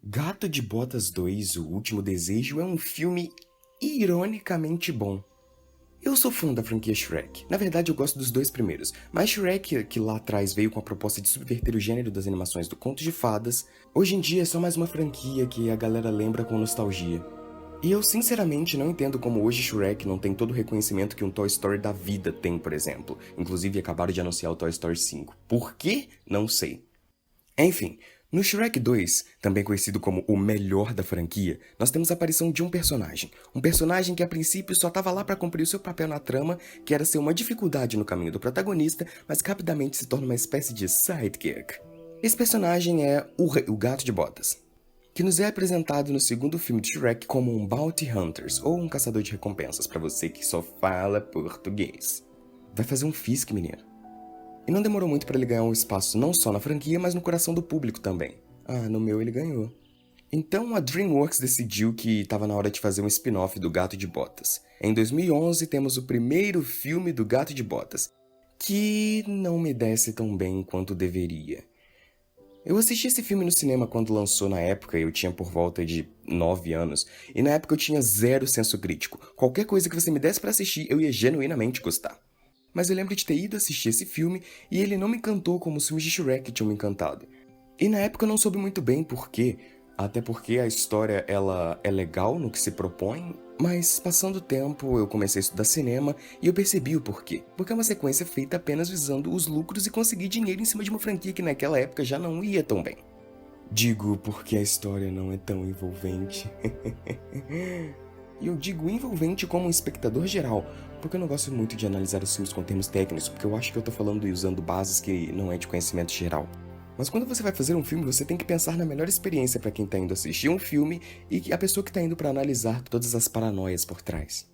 Gato de Botas 2, O Último Desejo é um filme ironicamente bom. Eu sou fã da franquia Shrek. Na verdade, eu gosto dos dois primeiros, mas Shrek, que lá atrás veio com a proposta de subverter o gênero das animações do conto de fadas, hoje em dia é só mais uma franquia que a galera lembra com nostalgia. E eu sinceramente não entendo como hoje Shrek não tem todo o reconhecimento que um Toy Story da vida tem, por exemplo. Inclusive acabaram de anunciar o Toy Story 5. Por quê? Não sei. Enfim, no Shrek 2, também conhecido como o melhor da franquia, nós temos a aparição de um personagem. Um personagem que a princípio só estava lá para cumprir o seu papel na trama, que era ser uma dificuldade no caminho do protagonista, mas que rapidamente se torna uma espécie de sidekick. Esse personagem é o Gato de Botas, que nos é apresentado no segundo filme de Shrek como um Bounty Hunters, ou um caçador de recompensas para você que só fala português. Vai fazer um Fisk, menino. E não demorou muito para ele ganhar um espaço não só na franquia, mas no coração do público também. Ah, no meu ele ganhou. Então a DreamWorks decidiu que estava na hora de fazer um spin-off do Gato de Botas. Em 2011 temos o primeiro filme do Gato de Botas, que não me desce tão bem quanto deveria. Eu assisti esse filme no cinema quando lançou na época, eu tinha por volta de 9 anos, e na época eu tinha zero senso crítico. Qualquer coisa que você me desse para assistir, eu ia genuinamente gostar. Mas eu lembro de ter ido assistir esse filme e ele não me encantou como os filmes de Shrek tinham me encantado. E na época eu não soube muito bem por quê, até porque a história ela é legal no que se propõe, mas passando o tempo eu comecei a estudar cinema e eu percebi o porquê. Porque é uma sequência feita apenas visando os lucros e conseguir dinheiro em cima de uma franquia que naquela época já não ia tão bem. Digo porque a história não é tão envolvente. E eu digo envolvente como um espectador geral, porque eu não gosto muito de analisar os filmes com termos técnicos, porque eu acho que eu tô falando e usando bases que não é de conhecimento geral. Mas quando você vai fazer um filme, você tem que pensar na melhor experiência para quem tá indo assistir um filme e a pessoa que tá indo para analisar todas as paranoias por trás.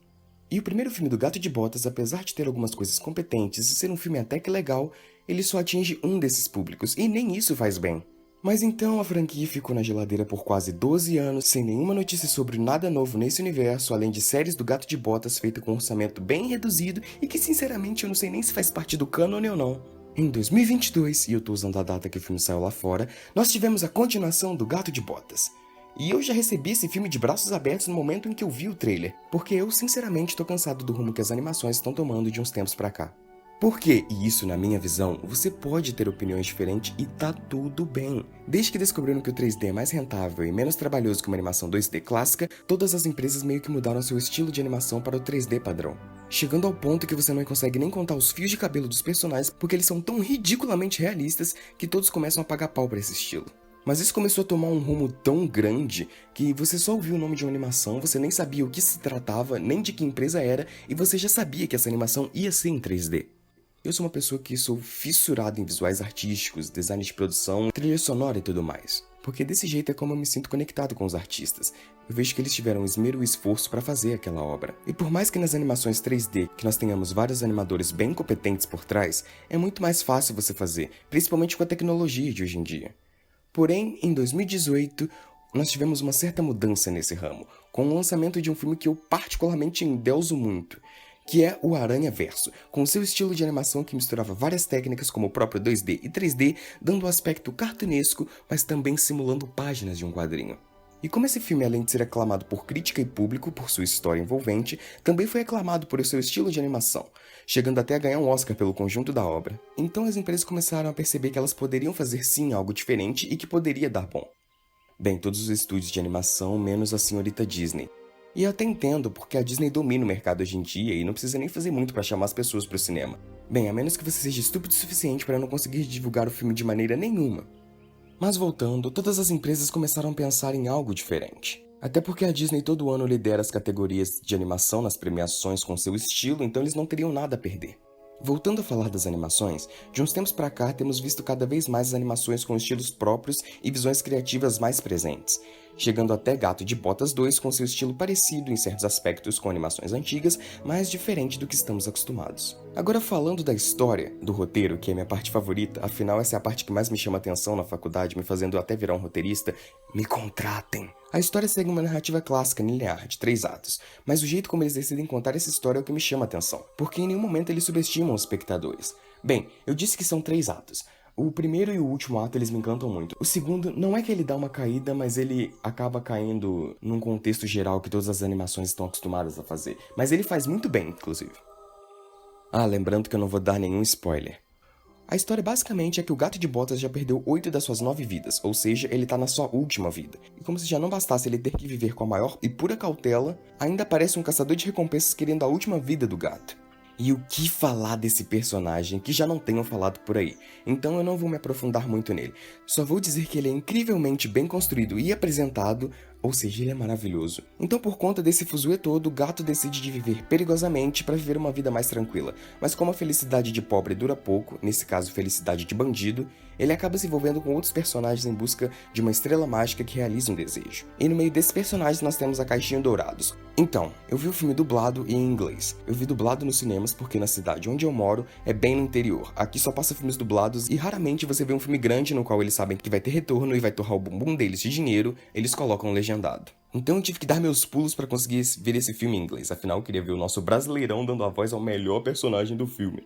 E o primeiro filme do Gato de Botas, apesar de ter algumas coisas competentes e ser um filme até que legal, ele só atinge um desses públicos, e nem isso faz bem. Mas então a franquia ficou na geladeira por quase 12 anos, sem nenhuma notícia sobre nada novo nesse universo, além de séries do Gato de Botas feita com um orçamento bem reduzido e que sinceramente eu não sei nem se faz parte do cânone ou não. Em 2022, e eu tô usando a data que o filme saiu lá fora, nós tivemos a continuação do Gato de Botas. E eu já recebi esse filme de braços abertos no momento em que eu vi o trailer, porque eu sinceramente tô cansado do rumo que as animações estão tomando de uns tempos pra cá. Porque, e isso na minha visão, você pode ter opiniões diferentes e tá tudo bem. Desde que descobriram que o 3D é mais rentável e menos trabalhoso que uma animação 2D clássica, todas as empresas meio que mudaram seu estilo de animação para o 3D padrão. Chegando ao ponto que você não consegue nem contar os fios de cabelo dos personagens porque eles são tão ridiculamente realistas que todos começam a pagar pau pra esse estilo. Mas isso começou a tomar um rumo tão grande que você só ouviu o nome de uma animação, você nem sabia o que se tratava, nem de que empresa era, e você já sabia que essa animação ia ser em 3D. Eu sou uma pessoa que sou fissurada em visuais artísticos, design de produção, trilha sonora e tudo mais. Porque desse jeito é como eu me sinto conectado com os artistas. Eu vejo que eles tiveram esmero e esforço para fazer aquela obra. E por mais que nas animações 3D que nós tenhamos vários animadores bem competentes por trás, é muito mais fácil você fazer, principalmente com a tecnologia de hoje em dia. Porém, em 2018, nós tivemos uma certa mudança nesse ramo, com o lançamento de um filme que eu particularmente endeuso muito, que é o Aranhaverso, com seu estilo de animação que misturava várias técnicas como o próprio 2D e 3D, dando um aspecto cartunesco, mas também simulando páginas de um quadrinho. E como esse filme, além de ser aclamado por crítica e público por sua história envolvente, também foi aclamado por seu estilo de animação, chegando até a ganhar um Oscar pelo conjunto da obra. Então as empresas começaram a perceber que elas poderiam fazer sim algo diferente e que poderia dar bom. Bem, todos os estúdios de animação, menos a senhorita Disney. E eu até entendo, porque a Disney domina o mercado hoje em dia e não precisa nem fazer muito para chamar as pessoas para o cinema. Bem, a menos que você seja estúpido o suficiente para não conseguir divulgar o filme de maneira nenhuma. Mas voltando, todas as empresas começaram a pensar em algo diferente. Até porque a Disney todo ano lidera as categorias de animação nas premiações com seu estilo, então eles não teriam nada a perder. Voltando a falar das animações, de uns tempos pra cá temos visto cada vez mais as animações com estilos próprios e visões criativas mais presentes, chegando até Gato de Botas 2 com seu estilo parecido em certos aspectos com animações antigas, mas diferente do que estamos acostumados. Agora falando da história, do roteiro, que é minha parte favorita, afinal essa é a parte que mais me chama atenção na faculdade, me fazendo até virar um roteirista, me contratem! A história segue uma narrativa clássica linear, de 3 atos, mas o jeito como eles decidem contar essa história é o que me chama a atenção, porque em nenhum momento eles subestimam os espectadores. Bem, eu disse que são 3 atos. O primeiro e o último ato, eles me encantam muito. O segundo, não é que ele dá uma caída, mas ele acaba caindo num contexto geral que todas as animações estão acostumadas a fazer. Mas ele faz muito bem, inclusive. Ah, lembrando que eu não vou dar nenhum spoiler. A história basicamente é que o Gato de Botas já perdeu 8 das suas 9 vidas, ou seja, ele tá na sua última vida. E como se já não bastasse ele ter que viver com a maior e pura cautela, ainda aparece um caçador de recompensas querendo a última vida do gato. E o que falar desse personagem que já não tenham falado por aí, então eu não vou me aprofundar muito nele. Só vou dizer que ele é incrivelmente bem construído e apresentado, ou seja, ele é maravilhoso. Então por conta desse fuzuê todo, o gato decide de viver perigosamente para viver uma vida mais tranquila. Mas como a felicidade de pobre dura pouco, nesse caso felicidade de bandido, ele acaba se envolvendo com outros personagens em busca de uma estrela mágica que realiza um desejo. E no meio desses personagens nós temos a Caixinha Dourados. Então, eu vi o filme dublado e em inglês. Eu vi dublado nos cinemas porque na cidade onde eu moro é bem no interior. Aqui só passa filmes dublados e raramente você vê um filme grande no qual eles sabem que vai ter retorno e vai torrar o bumbum deles de dinheiro, eles colocam legendado. Então eu tive que dar meus pulos pra conseguir ver esse filme em inglês, afinal eu queria ver o nosso brasileirão dando a voz ao melhor personagem do filme.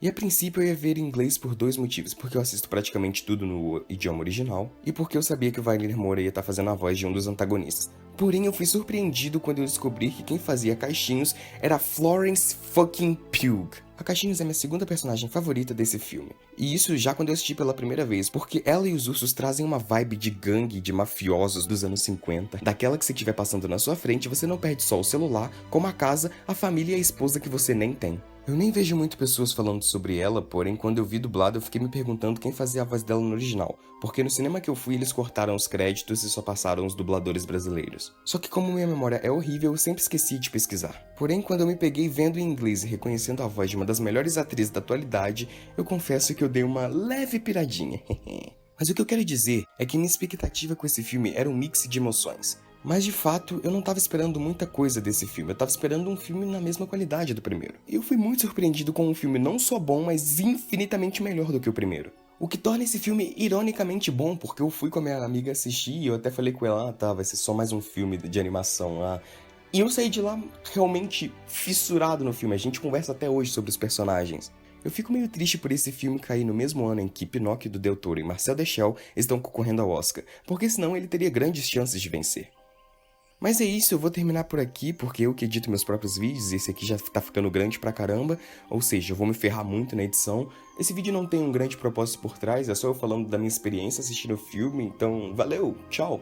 E a princípio eu ia ver em inglês por dois motivos, porque eu assisto praticamente tudo no idioma original, e porque eu sabia que o Wagner Moura ia estar fazendo a voz de um dos antagonistas. Porém eu fui surpreendido quando eu descobri que quem fazia Caixinhos era Florence fucking Pugh. A Caixinhos é minha segunda personagem favorita desse filme. E isso já quando eu assisti pela primeira vez, porque ela e os ursos trazem uma vibe de gangue de mafiosos dos anos 50, daquela que se estiver passando na sua frente, você não perde só o celular, como a casa, a família e a esposa que você nem tem. Eu nem vejo muito pessoas falando sobre ela, porém quando eu vi dublado eu fiquei me perguntando quem fazia a voz dela no original, porque no cinema que eu fui eles cortaram os créditos e só passaram os dubladores brasileiros. Só que como minha memória é horrível, eu sempre esqueci de pesquisar. Porém, quando eu me peguei vendo em inglês e reconhecendo a voz de uma das melhores atrizes da atualidade, eu confesso que eu dei uma leve piradinha. Mas o que eu quero dizer é que minha expectativa com esse filme era um mix de emoções. Mas de fato, eu não tava esperando muita coisa desse filme, eu tava esperando um filme na mesma qualidade do primeiro. E eu fui muito surpreendido com um filme não só bom, mas infinitamente melhor do que o primeiro. O que torna esse filme ironicamente bom, porque eu fui com a minha amiga assistir e eu até falei com ela, tá, vai ser só mais um filme de animação lá. E eu saí de lá realmente fissurado no filme, a gente conversa até hoje sobre os personagens. Eu fico meio triste por esse filme cair no mesmo ano em que Pinóquio do Del Toro e Marcel Deschel estão concorrendo ao Oscar, porque senão ele teria grandes chances de vencer. Mas é isso, eu vou terminar por aqui, porque eu que edito meus próprios vídeos, e esse aqui já tá ficando grande pra caramba, ou seja, eu vou me ferrar muito na edição. Esse vídeo não tem um grande propósito por trás, é só eu falando da minha experiência assistindo o filme, então valeu, tchau!